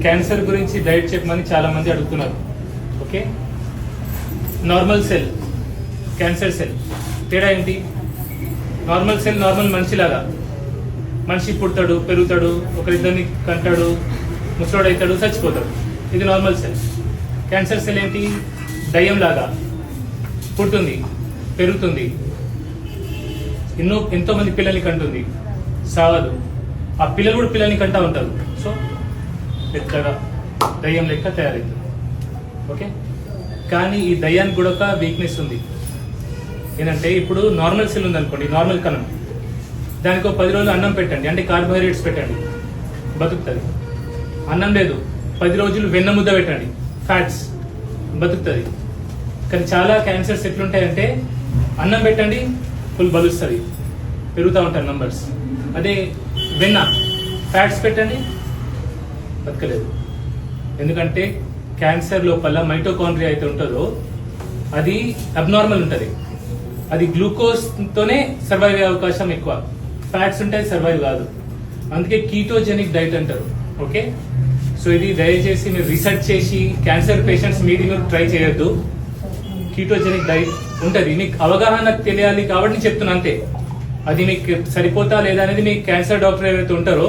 Cancer గురించి diet చెప్పమని చాలా మంది అడుగుతున్నారు. Okay, normal cell, cancer cell తేడా ఏంటి? నార్మల్ సెల్ నార్మల్ మనిషిలాగా, మనిషి పుడతాడు, పెరుగుతాడు, ఒకరిద్దరిని కంటాడు, ముసలోడు అవుతాడు, చచ్చిపోతాడు. ఇది నార్మల్ సెల్. క్యాన్సర్ సెల్ ఏంటి? దయ్యం లాగా పుడుతుంది, పెరుగుతుంది, ఎంతో మంది పిల్లల్ని కంటుంది, సావదు. ఆ పిల్లలు కూడా పిల్లల్ని కంటా ఉంటారు. సో పెద్దగా దయ్యం లెక్క తయారవుతుంది. ఓకే, కానీ ఈ దయ్యానికి కూడా ఒక వీక్నెస్ ఉంది. ఏంటంటే ఇప్పుడు నార్మల్ సెల్ ఉంది అనుకోండి, నార్మల్ కణం, దానికి ఒక 10 రోజులు అన్నం పెట్టండి, అంటే కార్బోహైడ్రేట్స్ పెట్టండి, బతుకుతుంది. అన్నం లేదు, 10 రోజులు వెన్న ముద్ద పెట్టండి, ఫ్యాట్స్, బతుకుతుంది. కానీ చాలా క్యాన్సర్స్ ఎట్లుంటాయంటే అన్నం పెట్టండి, ఫుల్ బలుస్తుంది, పెరుగుతూ ఉంటారు నంబర్స్. అదే వెన్న, ఫ్యాట్స్ పెట్టండి, బతకలేదు. ఎందుకంటే క్యాన్సర్ లోపల మైటోకాండ్రియా అయితే ఉంటుందో అది అబ్నార్మల్ ఉంటుంది. అది గ్లూకోజ్తోనే సర్వైవ్ అయ్యే అవకాశం ఎక్కువ. ఫ్యాట్స్ ఉంటే సర్వైవ్ కాదు. అందుకే కీటోజెనిక్ డైట్ అంటారు. ఓకే, సో ఇది దయచేసి మీరు రీసెర్చ్ చేసి క్యాన్సర్ పేషెంట్స్ మీరు ట్రై చేయొద్దు. కీటోజెనిక్ డైట్ ఉంటుంది, మీకు అవగాహన తెలియాలి కాబట్టి నేను చెప్తున్నా అంతే. అది మీకు సరిపోతా లేదా అనేది మీ క్యాన్సర్ డాక్టర్ ఎవరైతే ఉంటారో